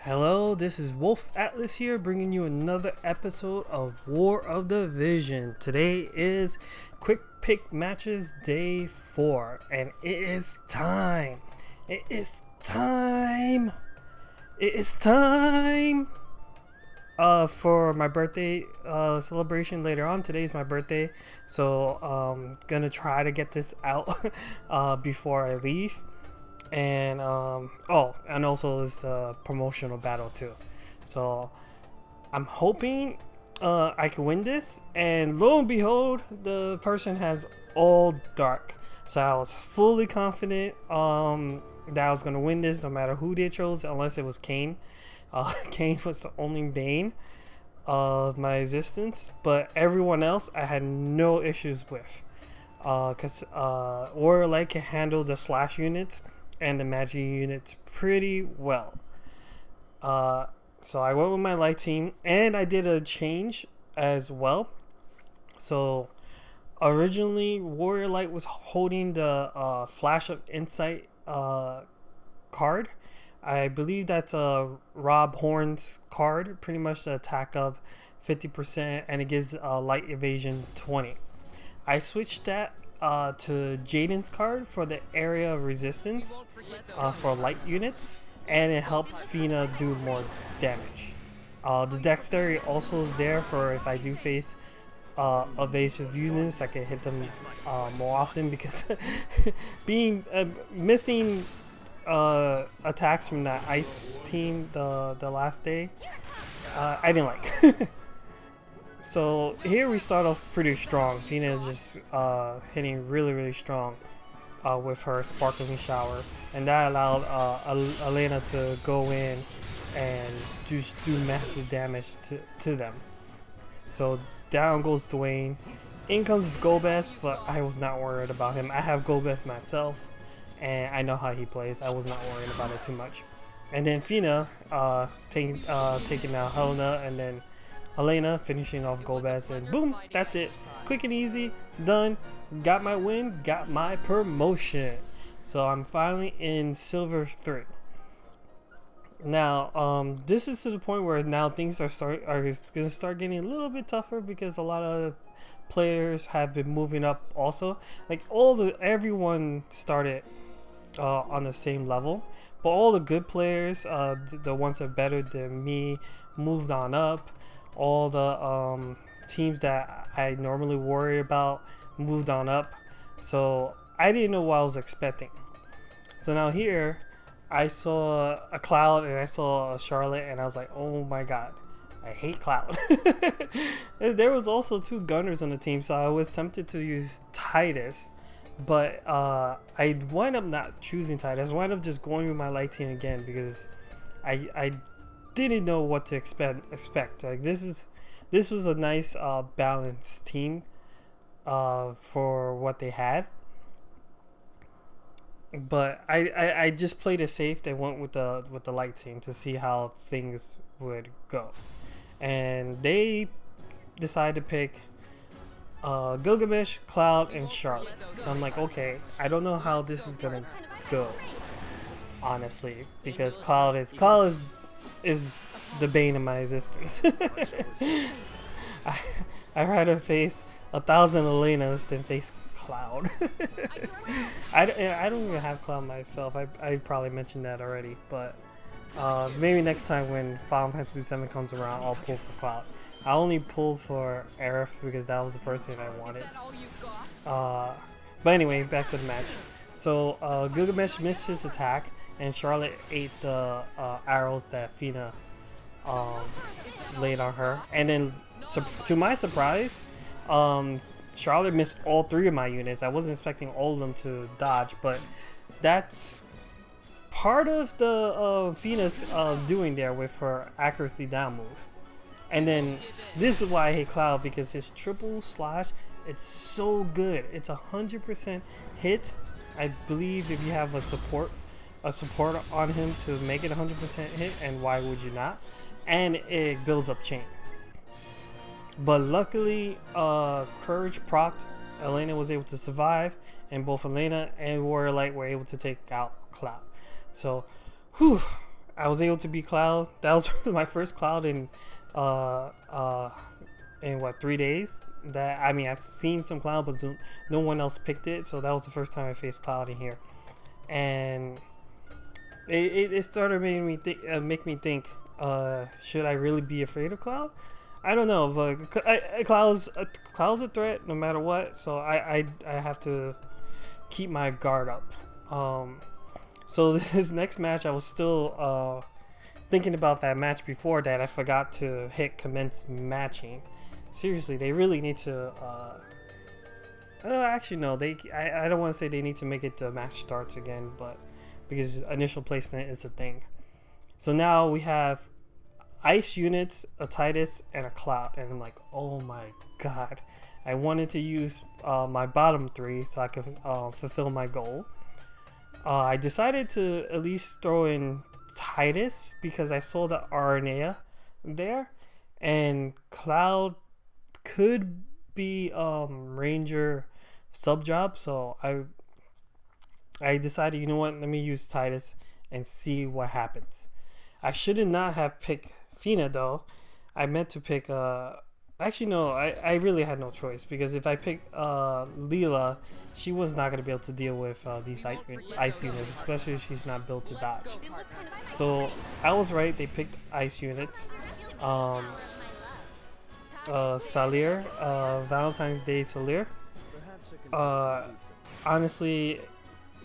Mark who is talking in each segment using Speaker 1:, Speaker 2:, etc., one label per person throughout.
Speaker 1: Hello, this is Wolf Atlas here, bringing you another episode of War of the Vision. Today is Quick Pick Matches Day 4, and it is time. It is time. It is time for my birthday celebration later on. Today's my birthday, so gonna try to get this out before I leave. And and also it's the promotional battle too, so I'm hoping I can win this. And lo and behold, the person has all dark, so I was fully confident that I was gonna win this no matter who they chose, unless it was Kane. Kane was the only bane of my existence, but everyone else I had no issues with, because Warrior Light can handle the slash units and the magic units pretty well. So I went with my light team, and I did a change as well. So originally Warrior Light was holding the Flash of Insight card. I believe that's a Rob Horn's card, pretty much the attack of 50%, and it gives light evasion 20. I switched that to Jaden's card for the area of resistance for light units, and it helps Fina do more damage. The dexterity also is there for if I do face evasive units, I can hit them more often, because being missing attacks from that ice team the last day, I didn't like. So here we start off pretty strong. Fina is just hitting really strong with her Sparkling Shower, and that allowed Elena to go in and just do massive damage to them. So down goes Dwayne. In comes Golbez, but I was not worried about him. I have Golbez myself, and I know how he plays. I was not worried about it too much. And then Fina taking out Helena, and then Elena finishing off Golbez, and boom, that's it. Quick and easy, done. Got my win, got my promotion. So I'm finally in Silver 3. Now, this is to the point where now things are gonna start getting a little bit tougher, because a lot of players have been moving up also. Like everyone started on the same level, but all the good players, the ones that are better than me, moved on up. All the teams that I normally worry about moved on up, so I didn't know what I was expecting. So now here I saw a Cloud and I saw a Charlotte, and I was like, oh my god, I hate Cloud. There was also 2 Gunners on the team, so I was tempted to use Titus, but I wind up not choosing Titus. I wind up just going with my light team again, because I didn't know what to expect. Like this was a nice balanced team for what they had, but I just played it safe and went with the light team to see how things would go. And they decided to pick Gilgamesh, Cloud, and Charlotte. So I'm like, okay, I don't know how this is gonna go, honestly, because Cloud is the bane of my existence. I'd rather face 1,000 Elenas than face Cloud. I don't even have Cloud myself. I probably mentioned that already, but maybe next time when Final Fantasy 7 comes around, I'll pull for Cloud. I only pulled for Aerith because that was the person I wanted. But anyway, back to the match. So Gilgamesh missed his attack, and Charlotte ate the arrows that Fina laid on her. And then, to my surprise, Charlotte missed all 3 of my units. I wasn't expecting all of them to dodge, but that's part of the Fina's doing there with her accuracy down move. And then this is why I hate Cloud, because his triple slash, it's so good. It's 100% hit. I believe if you have a support on him to make it 100% hit, and why would you not? And it builds up chain. But luckily, Courage procced. Elena was able to survive, and both Elena and Warrior Light were able to take out Cloud. So, whew, I was able to beat Cloud. That was my first Cloud uh, uh, in what, 3 days. That, I mean, I've seen some Cloud, but no one else picked it. So that was the first time I faced Cloud in here, and it started making me think, should I really be afraid of Cloud? I don't know, but Cloud's a threat no matter what. So I have to keep my guard up. So this next match, I was still thinking about that match before that. I forgot to hit commence matching. Seriously, they really need to. Actually, no. I don't want to say they need to make it the match starts again, but because initial placement is a thing. So now we have ice units, a Tidus, and a Cloud, and I'm like, oh my god! I wanted to use my bottom three so I could fulfill my goal. I decided to at least throw in Tidus because I saw the Aranea there, and Cloud could be Ranger sub job, so I decided, you know what, let me use Tidus and see what happens. I should not have picked Fina though. I meant to pick actually no, I really had no choice, because if I pick Leela, she was not going to be able to deal with these ice units, especially if she's not built to dodge. So I was right, they picked ice units. Salir, Valentine's Day Salir. Honestly,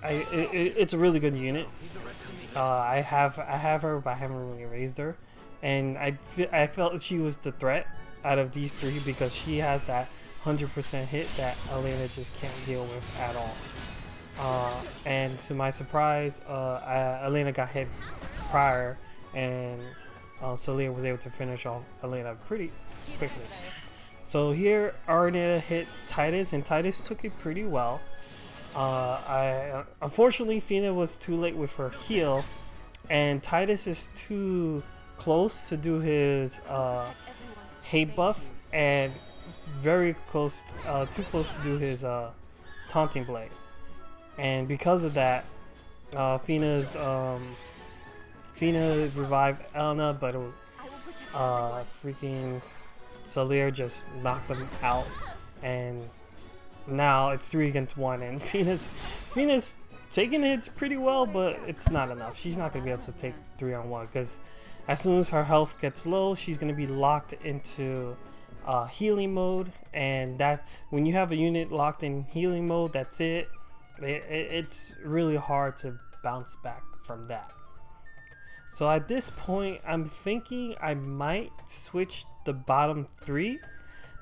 Speaker 1: it's a really good unit. I have her, but I haven't really raised her, and I felt she was the threat out of these three because she has that 100% hit that Elena just can't deal with at all. And to my surprise, Elena got hit prior, and Salir was able to finish off Elena pretty quickly. So here, Aranea hit Tidus, and Tidus took it pretty well. Unfortunately, Fina was too late with her heal, and Tidus is too close to do his hate buff, and very close, too close to do his taunting blade. And because of that, Fina revived Elena, but freaking Salir just knocked them out, and now it's 3 against 1, and Fina's taking hits pretty well, but it's not enough. She's not gonna be able to take 3-on-1, because as soon as her health gets low, she's gonna be locked into healing mode, and that when you have a unit locked in healing mode, that's it. It's really hard to bounce back from that. So at this point, I'm thinking I might switch the bottom 3,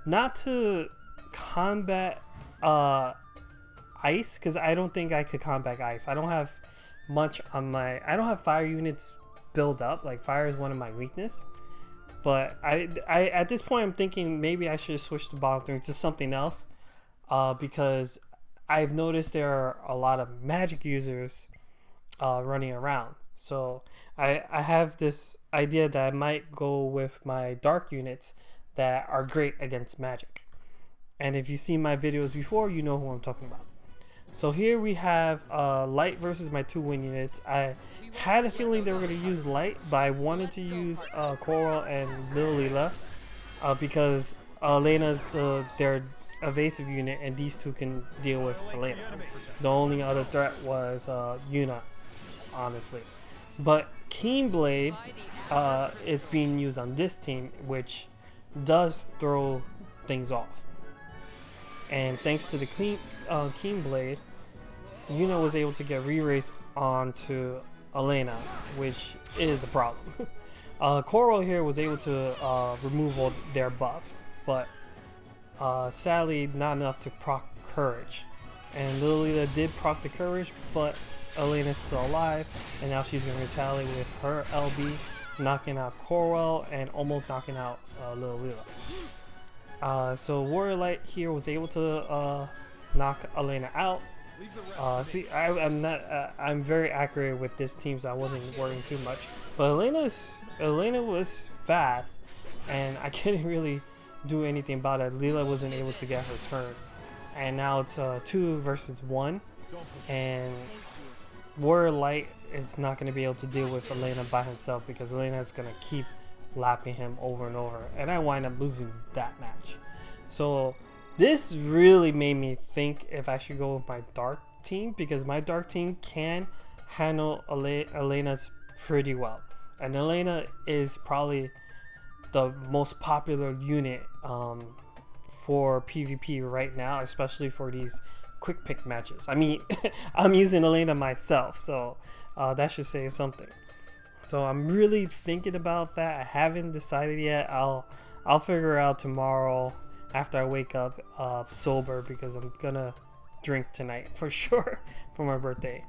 Speaker 1: not to combat ice, because I don't think I could combat ice. I don't have much on I don't have fire units build up. Like, fire is one of my weakness. But I at this point, I'm thinking maybe I should switch the bottom 3 to something else, because I've noticed there are a lot of magic users running around. So I have this idea that I might go with my dark units that are great against magic. And if you've seen my videos before, you know who I'm talking about. So here we have light versus my 2 wind units. I had a feeling they were going to use light, but I wanted to use Coral and Lil Leela because Elena's their evasive unit, and these two can deal with Elena. The only other threat was Yuna, honestly. But Keen Blade, it's being used on this team, which does throw things off. And thanks to the Keen Blade, Yuna was able to get re-race onto Elena, which is a problem. Coral here was able to remove all their buffs, but sadly not enough to proc Courage. And Lilita did proc the Courage, but Elena's still alive, and now she's going to retaliate with her LB, knocking out Coral and almost knocking out Lil Leela. So Warrior Light here was able to knock Elena out. See, I'm very accurate with this team, so I wasn't worrying too much. But Elena was fast, and I couldn't really do anything about it. Leela wasn't able to get her turn, and now it's 2 versus 1, and Warrior Light it's not going to be able to deal with Elena by himself, because Elena is going to keep lapping him over and over, and I wind up losing that match. So this really made me think if I should go with my dark team, because my dark team can handle Elena's pretty well, and Elena is probably the most popular unit for PvP right now, especially for these quick pick matches. I mean, I'm using Elena myself, so that should say something. So I'm really thinking about that. I haven't decided yet. I'll figure out tomorrow after I wake up sober, because I'm gonna drink tonight for sure for my birthday.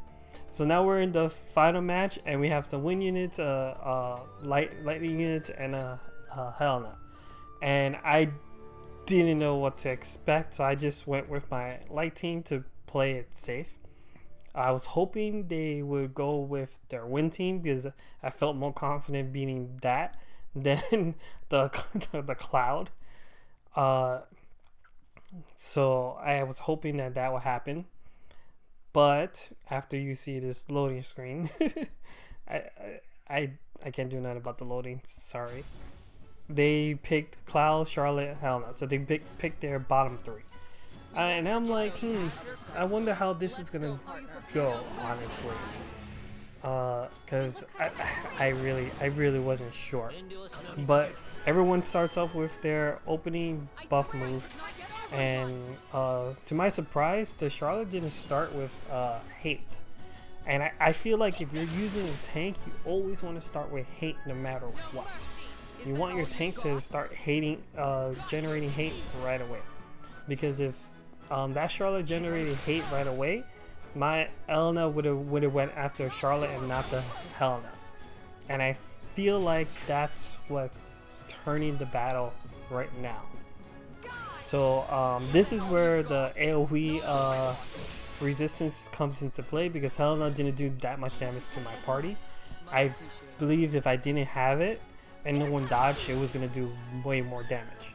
Speaker 1: So now we're in the final match, and we have some wind units, lightning units, and Helena. And I didn't know what to expect, so I just went with my light team to play it safe. I was hoping they would go with their wind team, because I felt more confident beating that than the cloud. So I was hoping that would happen. But after you see this loading screen, I can't do nothing about the loading. Sorry. They picked Cloud, Charlotte, Helena. So they picked their bottom three. And I'm like, I wonder how this is gonna go, honestly. Cause I really wasn't sure. But everyone starts off with their opening buff moves, and to my surprise, the Charlotte didn't start with hate. And I feel like if you're using a tank, you always want to start with hate no matter what. You want your tank to start hating, generating hate right away. Because if that Charlotte generated hate right away, my Elena would have went after Charlotte and not the Helena. And I feel like that's what's turning the battle right now. So this is where the AoE resistance comes into play, because Helena didn't do that much damage to my party. I believe if I didn't have it and no one dodged, it was going to do way more damage.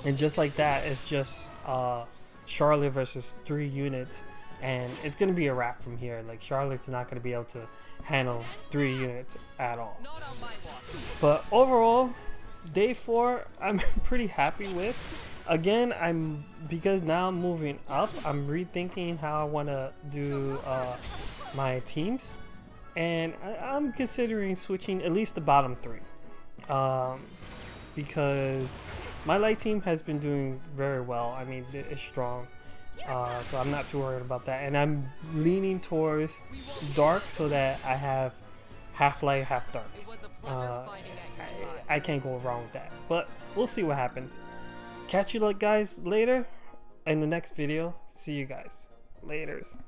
Speaker 1: And just like that, it's just Charlotte versus 3 units, and it's going to be a wrap from here. Like, Charlotte's not going to be able to handle 3 units at all. But overall, day 4, I'm pretty happy with. Again, because now I'm moving up, I'm rethinking how I want to do my teams, and I'm considering switching at least the bottom 3, because my light team has been doing very well. I mean, it's strong, so I'm not too worried about that, and I'm leaning towards dark so that I have half light, half dark. I can't go wrong with that, but we'll see what happens. Catch you guys later in the next video. See you guys. Laters.